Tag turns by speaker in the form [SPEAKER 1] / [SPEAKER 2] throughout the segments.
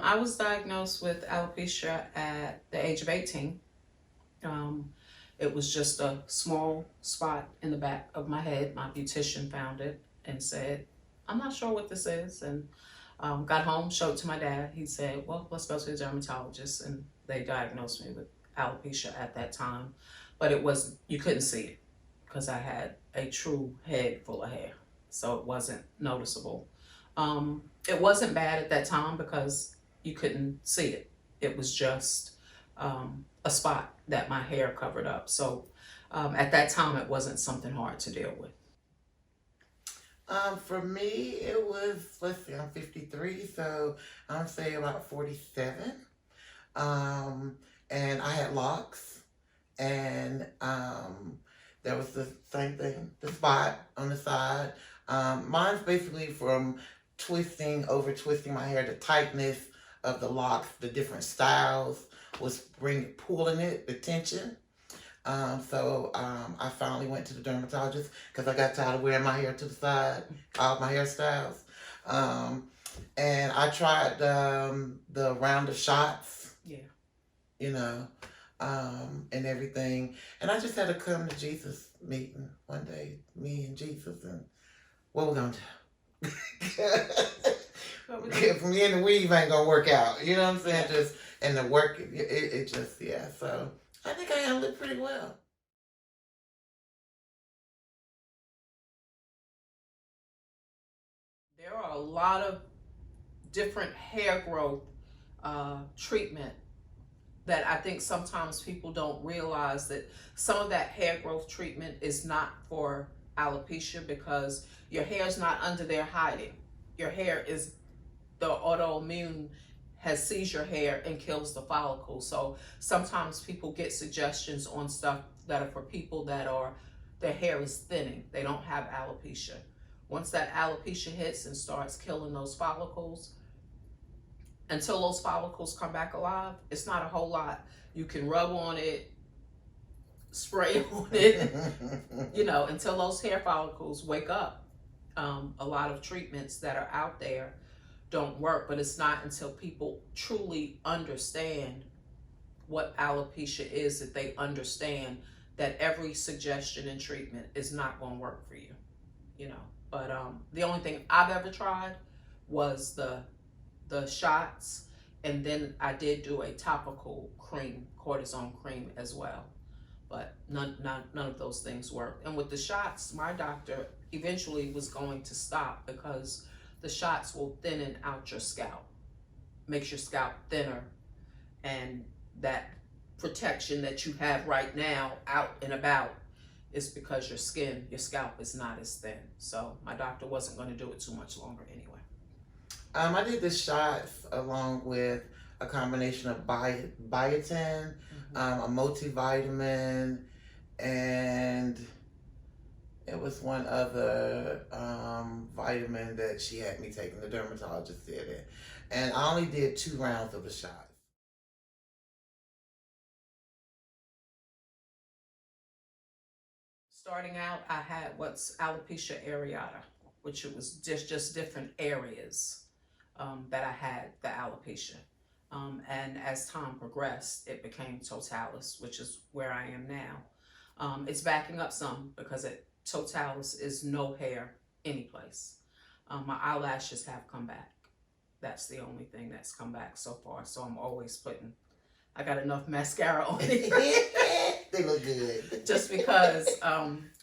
[SPEAKER 1] I was diagnosed with alopecia at the age of 18. Um, it was just a small spot in the back of my head. My beautician found it and said, I'm not sure what this is. And got home, showed it to my dad. He said, well, let's go to the dermatologist. And they diagnosed me with alopecia at that time. But it was, you couldn't see it because I had a true head full of hair. So it wasn't noticeable. It wasn't bad at that time because you couldn't see it. It was just a spot that my hair covered up. So at that time, it wasn't something hard to deal with.
[SPEAKER 2] For me, it was, let's see, I'm 53, so I'm say about 47. And I had locks, and there was the same thing, the spot on the side. Mine's basically from over twisting my hair, the tightness of the locks, the different styles was pulling it, the tension. So I finally went to the dermatologist because I got tired of wearing my hair to the side, all my hairstyles. And I tried the round of shots,
[SPEAKER 1] Yeah.
[SPEAKER 2] you know, and everything. And I just had to come to Jesus meeting one day, me and Jesus, and what we're going to do. If me and the weave ain't gonna work out, you know what I'm saying? Just and the work, it just yeah. So I think I handled it pretty well.
[SPEAKER 1] There are a lot of different hair growth treatment that I think sometimes people don't realize that some of that hair growth treatment is not for alopecia because your hair is not under there hiding. Your hair is, the autoimmune has seized your hair and kills the follicle. So sometimes people get suggestions on stuff that are for people that are, their hair is thinning. They don't have alopecia. Once that alopecia hits and starts killing those follicles, until those follicles come back alive, it's not a whole lot. You can rub on it, spray on it, you know, until those hair follicles wake up. A lot of treatments that are out there don't work, but it's not until people truly understand what alopecia is that they understand that every suggestion and treatment is not going to work for you, you know. But the only thing I've ever tried was the shots, and then I did do a topical cream, cortisone cream as well. But none of those things worked. And with the shots, my doctor eventually was going to stop because the shots will thinning out your scalp, makes your scalp thinner, and that protection that you have right now out and about is because your scalp is not as thin. So my doctor wasn't going to do it too much longer anyway.
[SPEAKER 2] I did the shots along with a combination of biotin, a multivitamin, and it was one other vitamin that she had me taking. The dermatologist did it. And I only did 2 rounds of the shots.
[SPEAKER 1] Starting out, I had what's alopecia areata, which it was just different areas that I had the alopecia. And as time progressed, it became totalis, which is where I am now. It's backing up some because totalis is no hair anyplace. My eyelashes have come back. That's the only thing that's come back so far. So I'm always I got enough mascara on it.
[SPEAKER 2] They look good.
[SPEAKER 1] Just because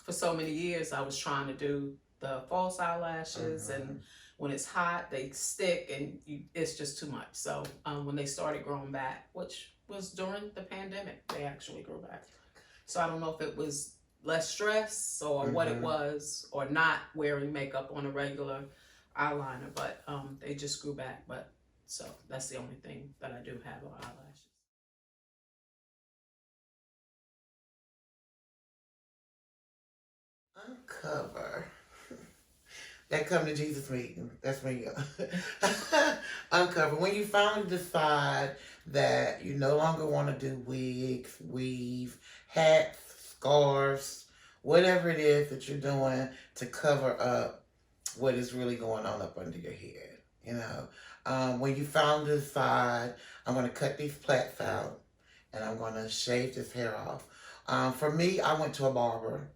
[SPEAKER 1] for so many years I was trying to do the false eyelashes, and when it's hot, they stick, and it's just too much. So when they started growing back, which was during the pandemic, they actually grew back. So I don't know if it was less stress or what it was, or not wearing makeup on a regular. eyeliner, but they just grew back. But so that's the only thing that I do have on eyelashes.
[SPEAKER 2] Uncover. That come to Jesus meeting. That's when you uncover. When you finally decide that you no longer want to do wigs, weave, hats, scarves, whatever it is that you're doing to cover up what is really going on up under your head. You know, when you finally decide, I'm going to cut these plaits out and I'm going to shave this hair off. For me, I went to a barber.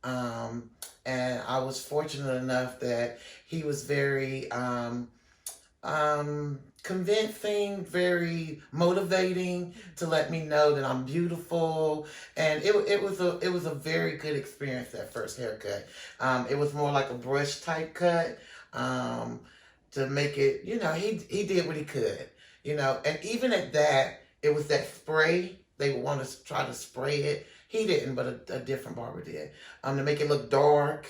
[SPEAKER 2] Um, and I was fortunate enough that he was very convincing, very motivating to let me know that I'm beautiful, and it was a very good experience, that first haircut. It was more like a brush type cut, to make it, he did what he could, and even at that, it was that spray. They would want to try to spray it. He didn't, but a different barber did. To make it look dark,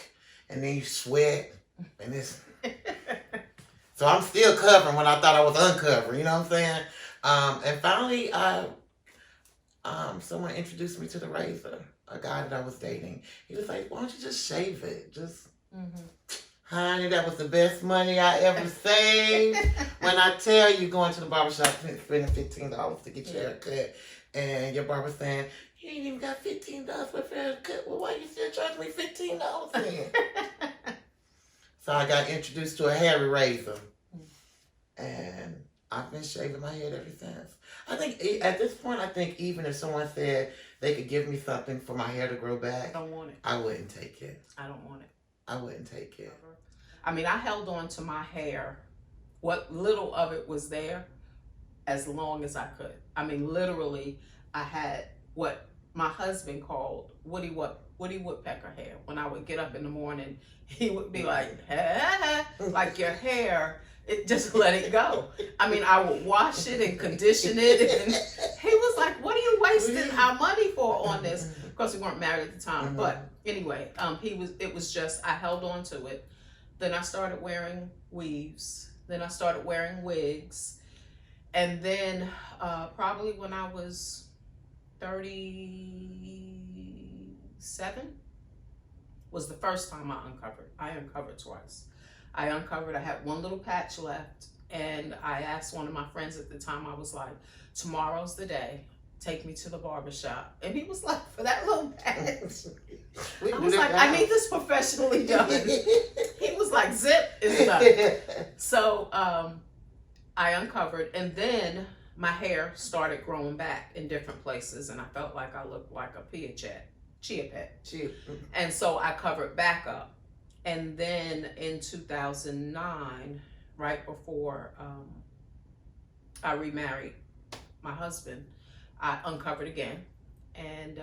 [SPEAKER 2] and then you sweat, and it's. So I'm still covering when I thought I was uncovering. You know what I'm saying? And finally, someone introduced me to the razor. A guy that I was dating. He was like, "Why don't you just shave it? Just." Mm-hmm. Honey, that was the best money I ever saved. When I tell you, going to the barbershop and spending $15 to get your hair cut, and your barber saying, "You ain't even got $15 for a haircut. Well, why you still charging me $15 then?" So I got introduced to a hairy razor, and I've been shaving my head ever since. I think at this point, even if someone said they could give me something for my hair to grow back,
[SPEAKER 1] I don't want it.
[SPEAKER 2] I wouldn't take it.
[SPEAKER 1] I don't want it.
[SPEAKER 2] I wouldn't take it.
[SPEAKER 1] I mean, I held on to my hair, what little of it was there, as long as I could. I mean, literally, I had what my husband called Woody Woodpecker hair. When I would get up in the morning, he would be like, "Hey," like your hair, just let it go. I mean, I would wash it and condition it, and he was like, "What are you wasting our money for on this?" Of course, we weren't married at the time, but anyway, it was just, I held on to it. Then I started wearing weaves. Then I started wearing wigs. And then probably when I was 37 was the first time I uncovered. I uncovered twice. I had one little patch left, and I asked one of my friends at the time, I was like, "Tomorrow's the day. Take me to the barbershop." And he was like, "For that little patch?" I was like, "I need this professionally done." He was like, "Zip is done." So I uncovered, and then my hair started growing back in different places, and I felt like I looked like a chia pet. And so I covered back up. And then in 2009, right before I remarried my husband, I uncovered again, and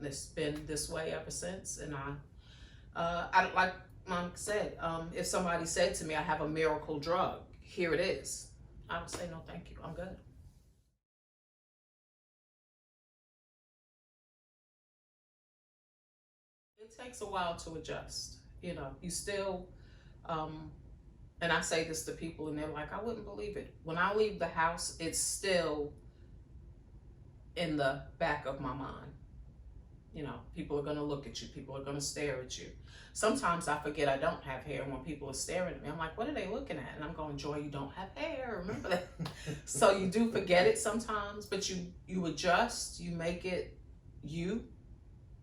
[SPEAKER 1] it's been this way ever since. And I like Mom said, if somebody said to me, "I have a miracle drug, here it is," I would say, "No, thank you, I'm good." It takes a while to adjust. You still, and I say this to people, and they're like, "I wouldn't believe it." When I leave the house, it's still in the back of my mind. People are going to look at you. People are going to stare at you. Sometimes I forget I don't have hair when people are staring at me. I'm like, "What are they looking at?" And I'm going, "Joy, you don't have hair. Remember that." So you do forget it sometimes, but you adjust. You make it you.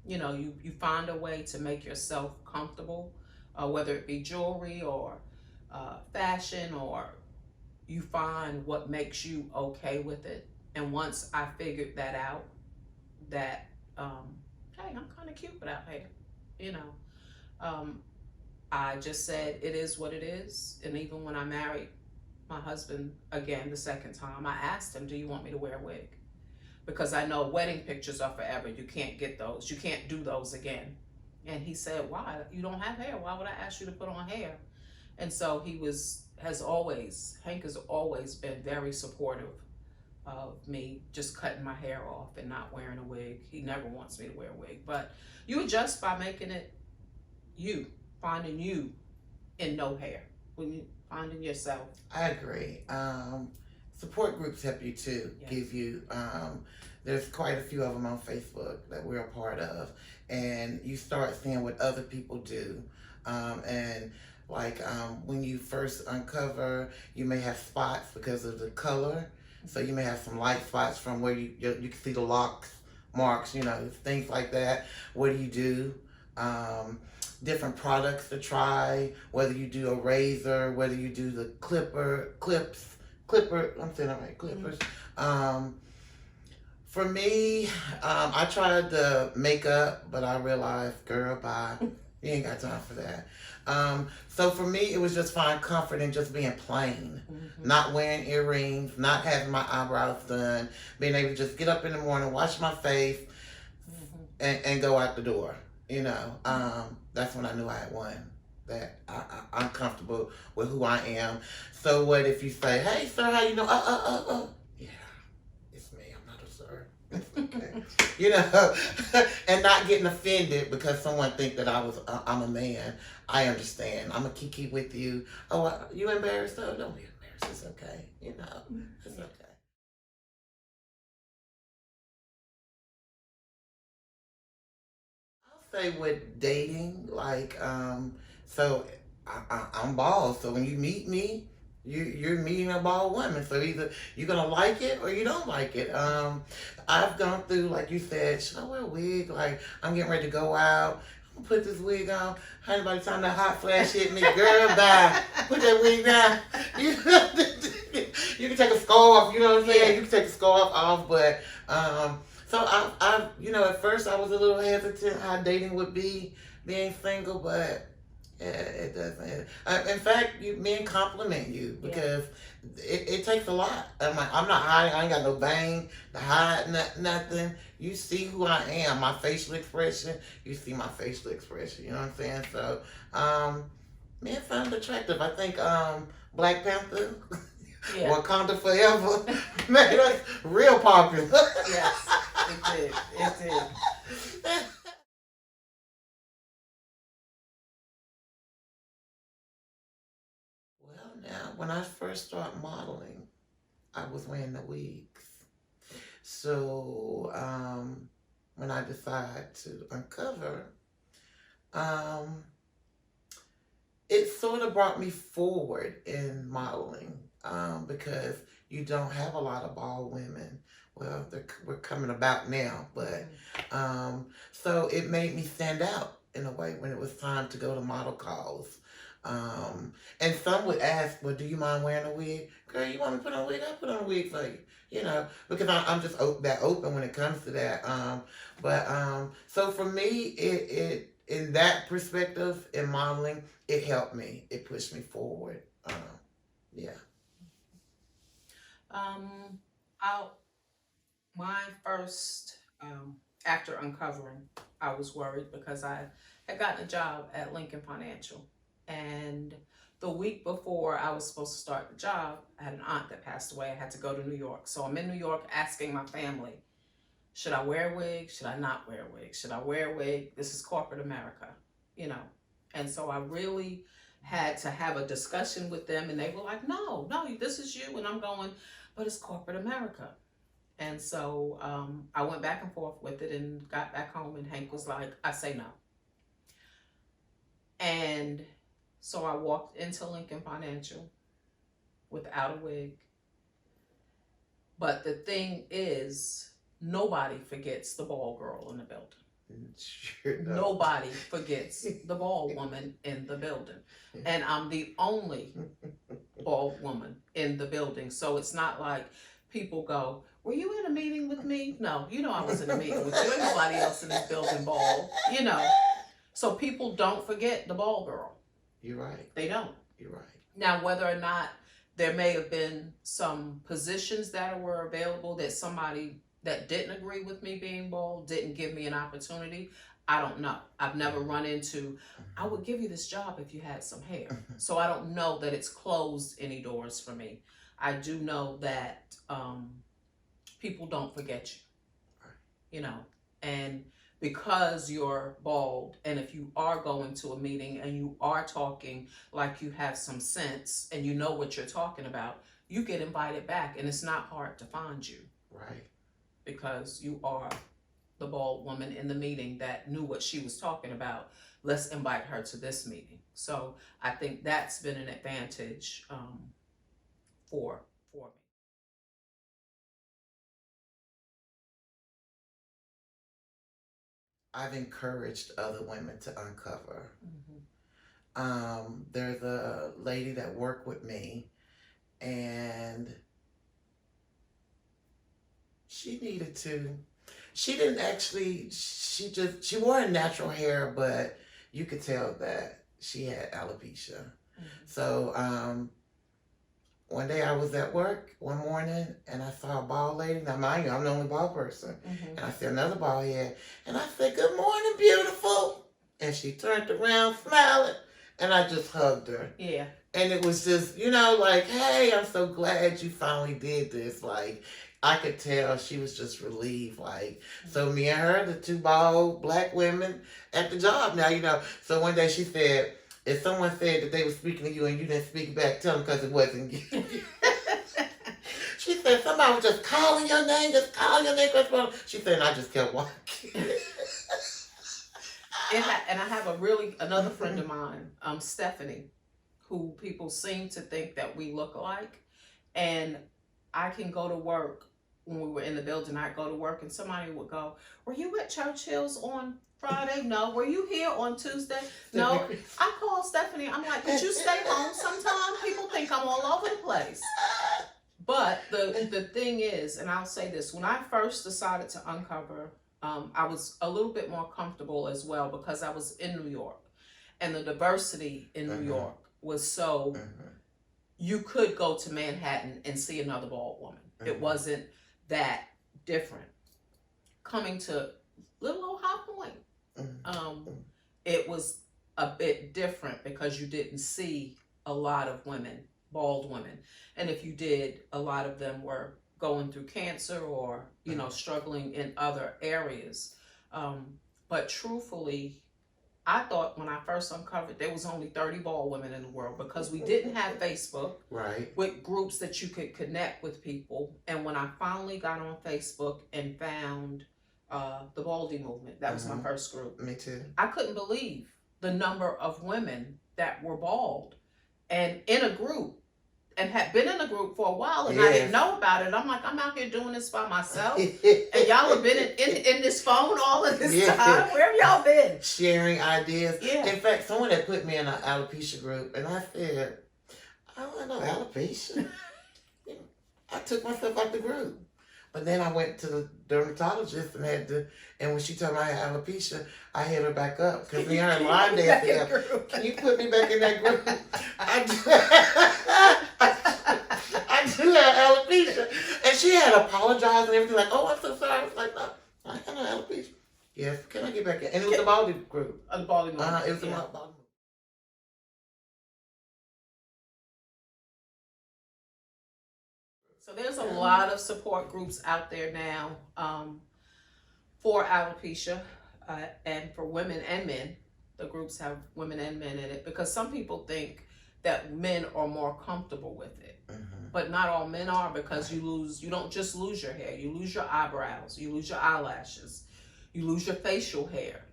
[SPEAKER 1] You find a way to make yourself comfortable, whether it be jewelry or fashion, or you find what makes you okay with it. And once I figured that out, that hey, I'm kind of cute without hair, I just said it is what it is. And even when I married my husband again the second time, I asked him, "Do you want me to wear a wig?" Because I know wedding pictures are forever. You can't get those. You can't do those again. And he said, "Why? You don't have hair. Why would I ask you to put on hair?" And so Hank has always been very supportive of me just cutting my hair off and not wearing a wig. He never wants me to wear a wig. But you adjust by making it you, finding you in no hair when you finding yourself.
[SPEAKER 2] I agree. Support groups help you too.
[SPEAKER 1] Yes.
[SPEAKER 2] Give you. There's quite a few of them on Facebook that we're a part of, and you start seeing what other people do, and like when you first uncover, you may have spots because of the color. So you may have some light spots from where you can see the locks marks, things like that. What do you do? Different products to try, whether you do a razor, whether you do the clipper, I'm saying that right, clippers. For me, I tried the makeup, but I realized, girl, bye. You ain't got time for that. So for me, it was just find comfort in just being plain, not wearing earrings, not having my eyebrows done, being able to just get up in the morning, wash my face, and go out the door. That's when I knew I had one. That I'm comfortable with who I am. So what if you say, "Hey, sir, how you know?" Yeah, it's me. I'm not a sir. It's okay. And not getting offended because someone think that I'm a man. I understand. I'm a kiki with you. Oh, you embarrassed? Oh, don't be embarrassed. It's okay. It's okay. Say with dating, like, so I'm bald. So when you meet me, you're meeting a bald woman. So either you're gonna like it or you don't like it. I've gone through, like you said, should I wear a wig? Like I'm getting ready to go out. I'm gonna put this wig on. Honey, by the time that hot flash hit me, girl, bye. Put that wig down. You can take a scarf. You know what I'm saying? You can take a scarf off, but so I at first I was a little hesitant how dating would be being single, but yeah, it doesn't. In fact, men compliment you because it takes a lot. I'm like, I'm not hiding. I ain't got no bang to hide, nothing. You see who I am, my facial expression. You see my facial expression. You know what I'm saying? So, men find it attractive. I think Black Panther. Yeah. Wakanda Forever made us real popular.
[SPEAKER 1] Yes, it did. It did.
[SPEAKER 2] Well, now, when I first started modeling, I was wearing the wigs. So, when I decided to uncover, it sort of brought me forward in modeling. Because you don't have a lot of bald women. Well, we're coming about now, but so it made me stand out in a way when it was time to go to model calls. And some would ask, "Well, do you mind wearing a wig? Girl, you want me to put on a wig? I'll put on a wig for you." Because I'm just that open when it comes to that. So for me, it in that perspective in modeling, it helped me. It pushed me forward. Yeah.
[SPEAKER 1] Mine first, after uncovering, I was worried because I had gotten a job at Lincoln Financial. And the week before I was supposed to start the job, I had an aunt that passed away. I had to go to New York. So I'm in New York asking my family, should I wear a wig? Should I not wear a wig? Should I wear a wig? This is corporate America, And so I really had to have a discussion with them, and they were like, no, this is you. And I'm going, but it's corporate America. And so I went back and forth with it and got back home, and Hank was like, I say no. And so I walked into Lincoln Financial without a wig. But the thing is, nobody forgets the bald girl in the building.
[SPEAKER 2] Sure
[SPEAKER 1] Nobody forgets the bald woman in the building. And I'm the only bald woman in the building. So it's not like people go, were you in a meeting with me? No, I was in a meeting with you. Nobody else in this building bald, So people don't forget the bald girl.
[SPEAKER 2] You're right.
[SPEAKER 1] They don't.
[SPEAKER 2] You're right.
[SPEAKER 1] Now, whether or not there may have been some positions that were available that somebody that didn't agree with me being bald didn't give me an opportunity, I don't know. I've never run into, I would give you this job if you had some hair. So I don't know that it's closed any doors for me. I do know that people don't forget you, and because you're bald, and if you are going to a meeting and you are talking like you have some sense and you know what you're talking about, you get invited back, and it's not hard to find you.
[SPEAKER 2] Right.
[SPEAKER 1] Because you are the bald woman in the meeting that knew what she was talking about. Let's invite her to this meeting. So I think that's been an advantage for me.
[SPEAKER 2] I've encouraged other women to uncover.
[SPEAKER 1] Mm-hmm.
[SPEAKER 2] There's a lady that worked with me, and she needed to. She didn't actually. She wore her natural hair, but you could tell that she had alopecia.
[SPEAKER 1] Mm-hmm.
[SPEAKER 2] So one day I was at work one morning and I saw a bald lady. Now, mind you, I'm the only bald person.
[SPEAKER 1] Mm-hmm.
[SPEAKER 2] And I see another bald head. And I said, "Good morning, beautiful." And she turned around smiling. And I just hugged her.
[SPEAKER 1] Yeah.
[SPEAKER 2] And it was just, like, hey, I'm so glad you finally did this. Like, I could tell she was just relieved. Like, so me and her, the two bald black women at the job now, So one day she said, if someone said that they were speaking to you and you didn't speak back, tell them because it wasn't you. She said, somebody was just calling your name. She said, and I just kept walking.
[SPEAKER 1] And I have another friend of mine, Stephanie, who people seem to think that we look alike. And I can go to work when we were in the building. I'd go to work and somebody would go, "Were you at Churchill's on Friday?" "No." "Were you here on Tuesday?" "No." I called Stephanie. I'm like, "Could you stay home sometime?" People think I'm all over the place. But the thing is, and I'll say this, when I first decided to uncover, I was a little bit more comfortable as well because I was in New York. And the diversity in New York was so, you could go to Manhattan and see another bald woman. It wasn't that different. Coming to little old High Point, it was a bit different because you didn't see a lot of women, bald women. And if you did, a lot of them were going through cancer or, struggling in other areas. But truthfully, I thought when I first uncovered, there was only 30 bald women in the world because we didn't have Facebook,
[SPEAKER 2] right,
[SPEAKER 1] with groups that you could connect with people. And when I finally got on Facebook and found the Baldy Movement, that was my first group.
[SPEAKER 2] Me too.
[SPEAKER 1] I couldn't believe the number of women that were bald and in a group, and had been in a group for a while, and I didn't know about it. I'm like, I'm out here doing this by myself, and y'all have been in this phone all of this time. Where have y'all been?
[SPEAKER 2] Sharing ideas.
[SPEAKER 1] Yeah.
[SPEAKER 2] In fact, someone had put me in an alopecia group, and I said, I don't know alopecia. I took myself out the group. But then I went to the dermatologist and when she told me I had alopecia, I hit her back up. Because me and her line dancing, can you put me back in that group? I do have alopecia. And she had apologized and everything, like, "Oh, I'm so sorry." I was like, "No, I have no alopecia." "Yes, can I get back in?" And it was the Baldy group.
[SPEAKER 1] The Baldy Movement.
[SPEAKER 2] It was the Baldy Movement.
[SPEAKER 1] So there's a lot of support groups out there now for alopecia and for women and men. The groups have women and men in it because some people think that men are more comfortable with it. But not all men are, because you don't just lose your hair, you lose your eyebrows, you lose your eyelashes, you lose your facial hair,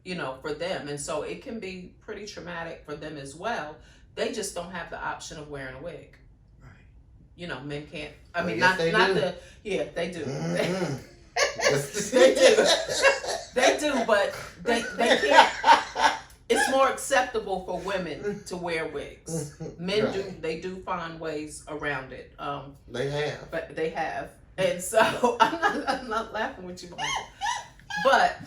[SPEAKER 1] for them. And so it can be pretty traumatic for them as well. They just don't have the option of wearing a wig. Men can't. I mean,
[SPEAKER 2] yes,
[SPEAKER 1] they do. They do, but they can't. It's more acceptable for women to wear wigs. Men they do find ways around it.
[SPEAKER 2] They have.
[SPEAKER 1] But they have. And so I'm not laughing with you, but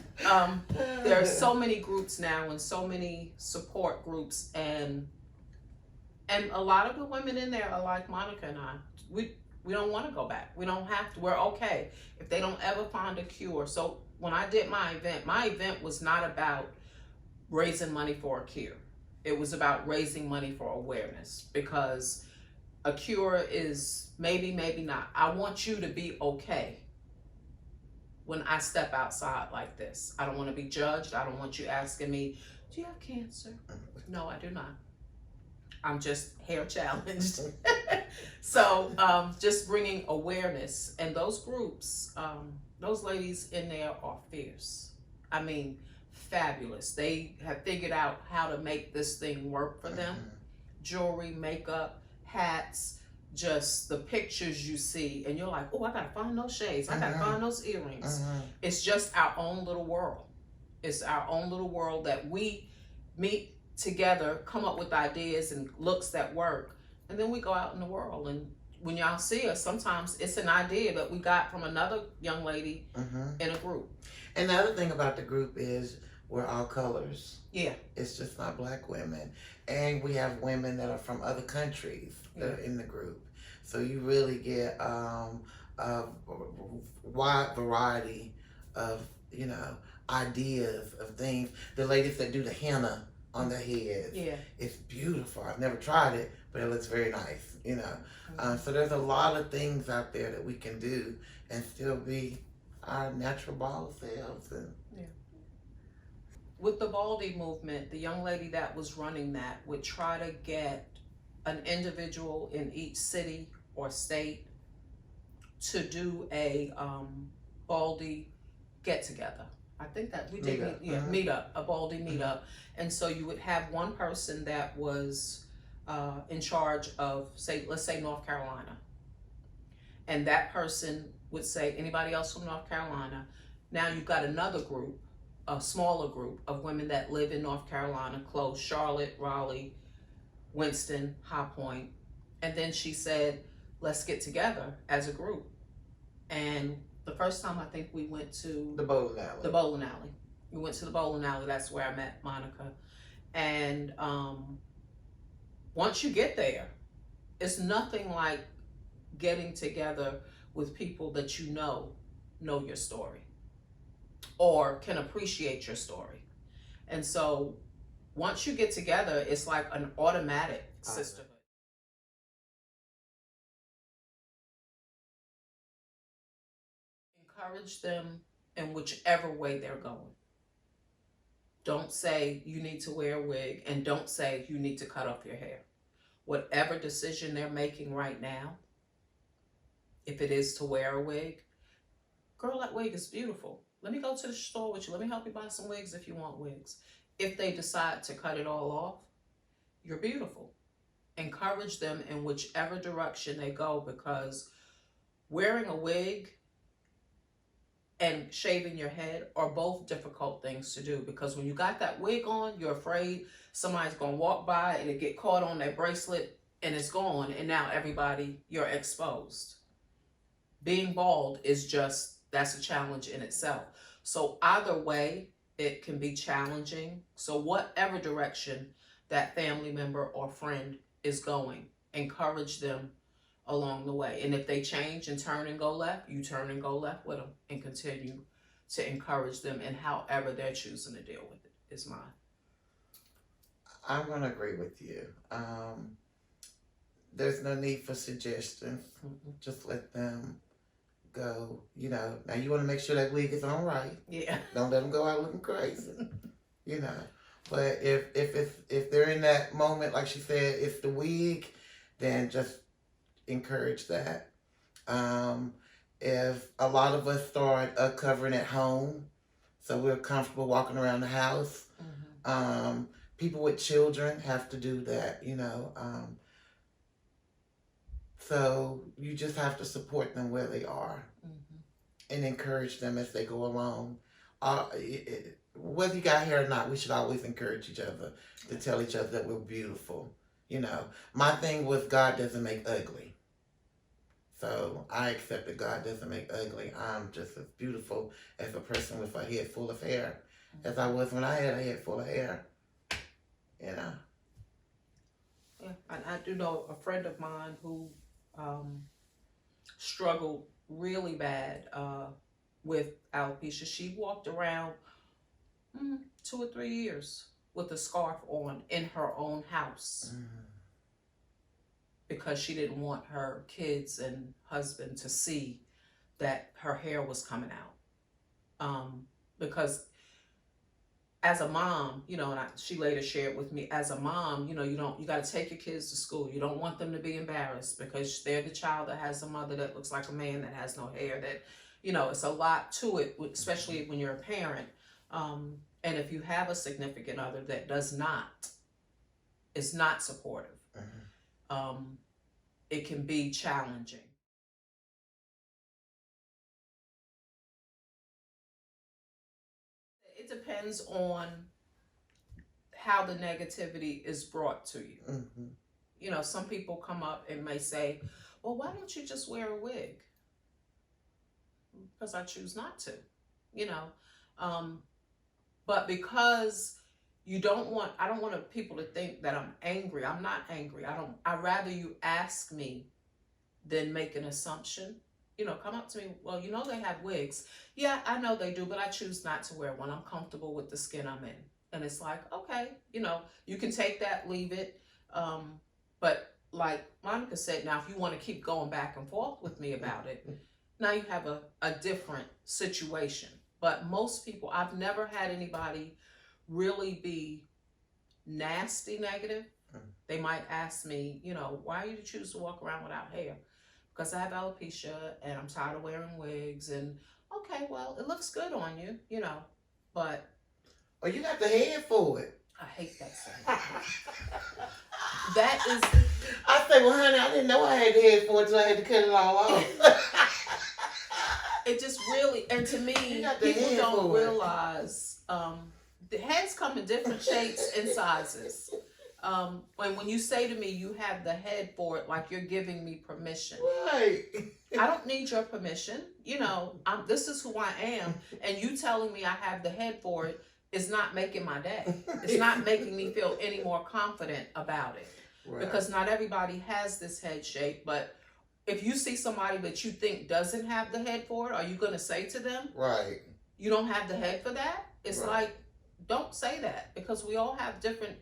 [SPEAKER 1] there are so many groups now and so many support groups, and a lot of the women in there are like Monica and I. We don't want to go back. We don't have to. We're okay if they don't ever find a cure. So when I did my event was not about raising money for a cure. It was about raising money for awareness, because a cure is maybe not. I want you to be okay. when I step outside like this. I don't want to be judged. I don't want you asking me, do you have cancer? No, I do not. I'm just hair challenged. So just bringing awareness. And those groups, those ladies in there are fierce. I mean, fabulous. They have figured out how to make this thing work for them. Jewelry, makeup, hats, just the pictures you see, and you're like, oh, I gotta find those shades. I gotta find those earrings. It's just our own little world. It's our own little world that we meet together, come up with ideas and looks that work, and then we go out in the world. And when y'all see us, sometimes it's an idea that we got from another young lady in a group.
[SPEAKER 2] And the other thing about the group is we're all colors.
[SPEAKER 1] Yeah.
[SPEAKER 2] It's just not black women. And we have women that are from other countries that are in the group. So you really get a wide variety of, you know, ideas of things. The ladies that do the henna on their heads.
[SPEAKER 1] Yeah.
[SPEAKER 2] It's beautiful. I've never tried it, but it looks very nice, you know. So there's a lot of things out there that we can do and still be our natural ball selves. And
[SPEAKER 1] with the Baldy movement, the young lady that was running that would try to get an individual in each city or state to do a Baldy get together. I think that we did meetup, a Baldy meetup. And so you would have one person that was in charge of, say, let's say North Carolina. And that person would say, anybody else from North Carolina? Now you've got another group, a smaller group of women that live in North Carolina, close, Charlotte, Raleigh, Winston, High Point. And then she said, let's get together as a group. And the first time I think we went to
[SPEAKER 2] the bowling alley.
[SPEAKER 1] The bowling alley. We went to the bowling alley. That's where I met Monica. And once you get there, it's nothing like getting together with people that you know your story or can appreciate your story. And so once you get together, it's like an automatic sisterhood. Encourage them in whichever way they're going. Don't say you need to wear a wig, and don't say you need to cut off your hair. Whatever decision they're making right now, if it is to wear a wig, girl, that wig is beautiful. Let me go to the store with you. Let me help you buy some wigs if you want wigs. If they decide to cut it all off, you're beautiful. Encourage them in whichever direction they go, because wearing a wig and shaving your head are both difficult things to do, because when you got that wig on, you're afraid somebody's gonna walk by and it get caught on that bracelet and it's gone, and now everybody, you're exposed. Being bald is just, that's a challenge in itself. So either way, it can be challenging. So whatever direction that family member or friend is going, encourage them along the way. And if they change and turn and go left, you turn and go left with them and continue to encourage them in however they're choosing to deal with it, is mine.
[SPEAKER 2] I'm going to agree with you. There's no need for suggestions. Just let them go. You know, now you want to make sure that wig is on right.
[SPEAKER 1] Yeah.
[SPEAKER 2] Don't let them go out looking crazy. You know. But if they're in that moment, like she said, it's the wig, then just encourage that. If a lot of us start covering at home, so we're comfortable walking around the house. People with children have to do that, you know. So you just have to support them where they are and encourage them as they go along. Whether you got hair or not, we should always encourage each other to tell each other that we're beautiful. You know, my thing was God doesn't make ugly. So I accept that God doesn't make ugly. I'm just as beautiful as a person with a head full of hair as I was when I had a head full of hair. You know.
[SPEAKER 1] Yeah, and I do know a friend of mine who struggled really bad with alopecia. She walked around 2 or 3 years with a scarf on in her own house because she didn't want her kids and husband to see that her hair was coming out. Because as a mom, and she later shared with me, as a mom, you got to take your kids to school. You don't want them to be embarrassed because they're the child that has a mother that looks like a man that has no hair. That, it's a lot to it, especially when you're a parent. And if you have a significant other that is not supportive, it can be challenging. It depends on how the negativity is brought to you. Some people come up and may say, well, why don't you just wear a wig? Because I choose not to, but because I don't want people to think that I'm angry. I'm not angry. I'd rather you ask me than make an assumption. Come up to me, well, they have wigs. Yeah, I know they do, but I choose not to wear one. I'm comfortable with the skin I'm in. And it's like, okay, you can take that, leave it. But like Monica said, now, if you want to keep going back and forth with me about it, now you have a different situation. But most people, I've never had anybody really be nasty negative. They might ask me, why do you choose to walk around without hair? Because I have alopecia and I'm tired of wearing wigs. And okay, well, it looks good on you, but.
[SPEAKER 2] Oh, you got the head for it.
[SPEAKER 1] I hate that saying. That is.
[SPEAKER 2] I say, well, honey, I didn't know I had the head for it until I had to cut it all off.
[SPEAKER 1] It just really, and to me, people don't realize the heads come in different shapes and sizes. When you say to me, you have the head for it, like you're giving me permission.
[SPEAKER 2] Right.
[SPEAKER 1] I don't need your permission. This is who I am. And you telling me I have the head for it is not making my day. It's not making me feel any more confident about it. Right. Because not everybody has this head shape. But if you see somebody that you think doesn't have the head for it, are you going to say to them,
[SPEAKER 2] right,
[SPEAKER 1] you don't have the head for that? It's
[SPEAKER 2] right.
[SPEAKER 1] Like, don't say that, because we all have different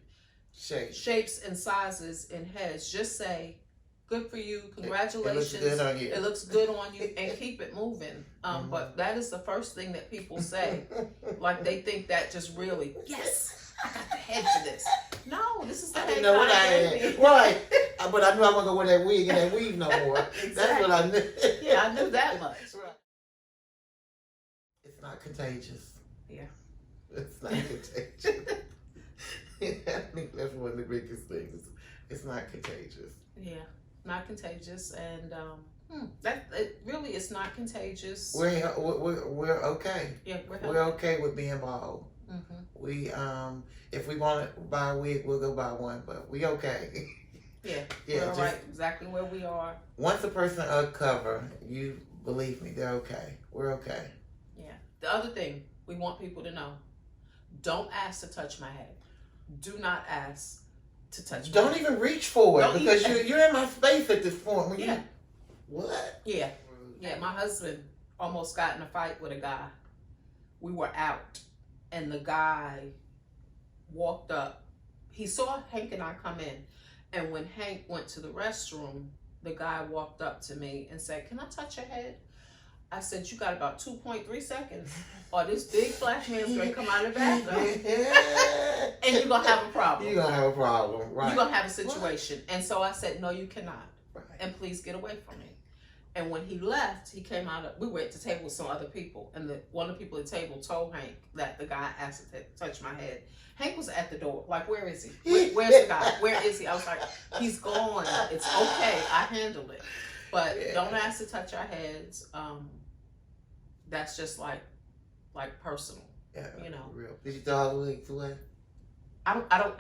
[SPEAKER 1] shapes and sizes in heads. Just say, good for you, congratulations.
[SPEAKER 2] It looks good on you.
[SPEAKER 1] It looks good on you, and keep it moving. But that is the first thing that people say. Like, they think that just really, yes, I got the head for this. No, this is the head. I didn't know what I
[SPEAKER 2] had. Right. But I knew I wasn't going to wear that wig and that weave no more. Exactly. That's what I knew.
[SPEAKER 1] Yeah, I knew that much. Right.
[SPEAKER 2] It's not contagious.
[SPEAKER 1] Yeah.
[SPEAKER 2] It's not contagious. I think that's one of the biggest things. It's not contagious.
[SPEAKER 1] Yeah, not contagious, and that it really is not contagious.
[SPEAKER 2] We're okay.
[SPEAKER 1] Yeah,
[SPEAKER 2] we're okay with being bald. We if we want to buy a wig, we'll go buy one, but we okay.
[SPEAKER 1] Yeah, we're right exactly where we are.
[SPEAKER 2] Once a person uncover, you believe me, they're okay. We're okay.
[SPEAKER 1] Yeah. The other thing we want people to know: don't ask to touch my head. Do not ask to touch.
[SPEAKER 2] Don't even reach for it, because you're in my space at this point. When
[SPEAKER 1] yeah.
[SPEAKER 2] What?
[SPEAKER 1] Yeah. Yeah. My husband almost got in a fight with a guy. We were out, and the guy walked up. He saw Hank and I come in, and when Hank went to the restroom, the guy walked up to me and said, "Can I touch your head?" I said, "You got about 2.3 seconds, or this big black man's going to come out of the bathroom, and you're going to have a problem."
[SPEAKER 2] You're going to have a problem, right.
[SPEAKER 1] You're going to have a situation. Right. And so I said, "No, you cannot.
[SPEAKER 2] Right.
[SPEAKER 1] And please get away from me." And when he left, he came out. We were at the table with some other people, and one of the people at the table told Hank that the guy asked to touch my head. Hank was at the door, like, "Where is he? Where's the guy? Where is he?" I was like, "He's gone. It's okay. I handled it." But don't ask to touch our heads. That's just like personal.
[SPEAKER 2] Yeah,
[SPEAKER 1] real.
[SPEAKER 2] Did you throw all the wigs away?
[SPEAKER 1] I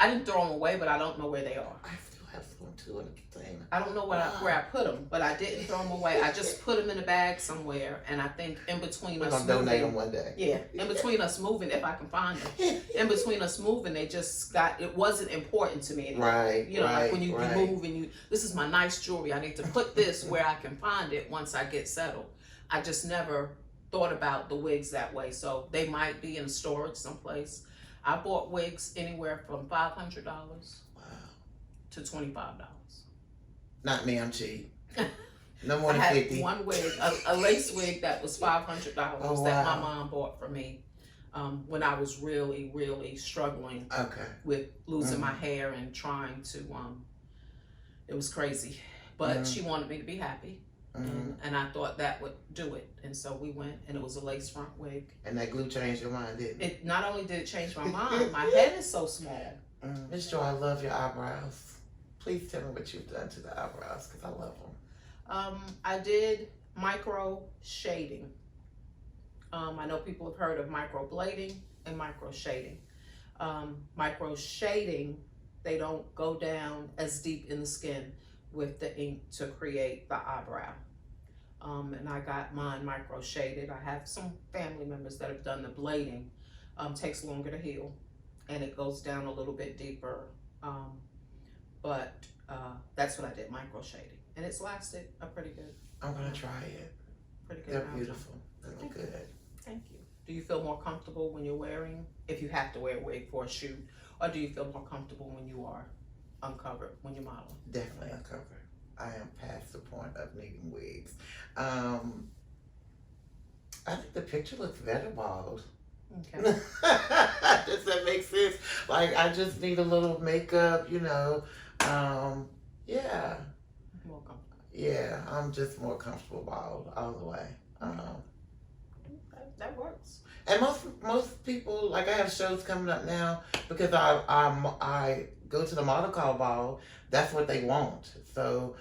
[SPEAKER 1] didn't throw them away, but I don't know where they are.
[SPEAKER 2] I still have some too in the container.
[SPEAKER 1] I don't know where I put them, but I didn't throw them away. I just put them in a bag somewhere, and I think in between us moving,
[SPEAKER 2] donate them one day.
[SPEAKER 1] Yeah, in between us moving, if I can find them. In between us moving, they just got. It wasn't important to me anymore.
[SPEAKER 2] Right.
[SPEAKER 1] Like when you move and this is my nice jewelry. I need to put this where I can find it once I get settled. I just never thought about the wigs that way, so they might be in storage someplace. I bought wigs anywhere from $500 to $25.
[SPEAKER 2] Not me, I'm cheap. No more
[SPEAKER 1] I
[SPEAKER 2] than
[SPEAKER 1] had
[SPEAKER 2] 50.
[SPEAKER 1] one wig, a lace wig that was $500
[SPEAKER 2] Oh,
[SPEAKER 1] that my
[SPEAKER 2] wow.
[SPEAKER 1] mom bought for me when I was really, really struggling
[SPEAKER 2] Okay.
[SPEAKER 1] with losing my hair and trying to, it was crazy. But she wanted me to be happy. And I thought that would do it. And so we went, and it was a lace front wig.
[SPEAKER 2] And that glue changed your mind, didn't it?
[SPEAKER 1] It not only did it change my mind, my head is so small.
[SPEAKER 2] Miss Joy, I love your eyebrows. Please tell me what you've done to the eyebrows, because I love them.
[SPEAKER 1] I did micro shading. I know people have heard of microblading and micro shading. Micro shading, they don't go down as deep in the skin with the ink to create the eyebrow. And I got mine micro shaded. I have some family members that have done the blading. Takes longer to heal, and it goes down a little bit deeper. But that's what I did, micro shading, and it's lasted a pretty good.
[SPEAKER 2] I'm gonna try it.
[SPEAKER 1] Pretty good.
[SPEAKER 2] They're beautiful. They look good.
[SPEAKER 1] Thank you. Do you feel more comfortable when you're wearing, if you have to wear a wig for a shoot, or do you feel more comfortable when you are uncovered when you're modeling?
[SPEAKER 2] Definitely uncovered. I am past the point of needing wigs. I think the picture looks better bald.
[SPEAKER 1] Okay.
[SPEAKER 2] Does that make sense? Like, I just need a little makeup, you know. Yeah.
[SPEAKER 1] More comfortable.
[SPEAKER 2] Yeah, I'm just more comfortable bald all the way.
[SPEAKER 1] That works.
[SPEAKER 2] And most people, like, I have shows coming up now because I go to the model call ball. That's what they want. So,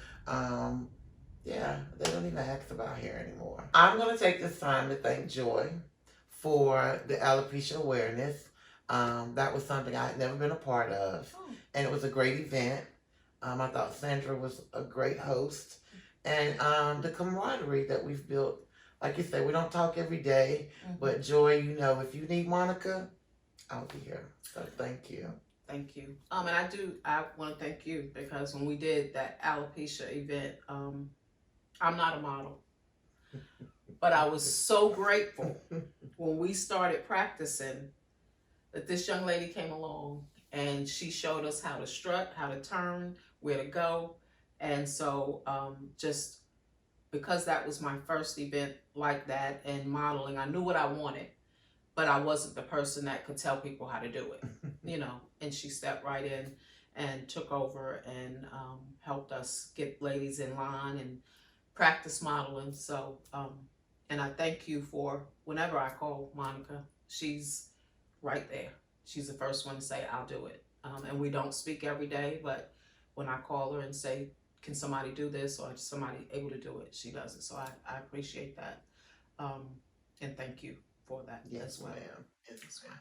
[SPEAKER 2] yeah, they don't even ask about hair anymore. I'm gonna take this time to thank Joy for the alopecia awareness. That was something I had never been a part of, and it was a great event. I thought Sandra was a great host, and the camaraderie that we've built. Like you said, we don't talk every day, but Joy, you know, if you need Monica, I'll be here. So thank you.
[SPEAKER 1] Thank you. And I want to thank you because when we did that alopecia event, I'm not a model, but I was so grateful when we started practicing that this young lady came along and she showed us how to strut, how to turn, where to go. And so just because that was my first event like that and modeling, I knew what I wanted, but I wasn't the person that could tell people how to do it, you know. And she stepped right in and took over and helped us get ladies in line and practice modeling. So, and I thank you for whenever I call Monica, she's right there. She's the first one to say, I'll do it. And we don't speak every day, but when I call her and say, can somebody do this, or is somebody able to do it, she does it. So I appreciate that. And thank you for that as well.
[SPEAKER 2] Yes, ma'am. Yes, ma'am.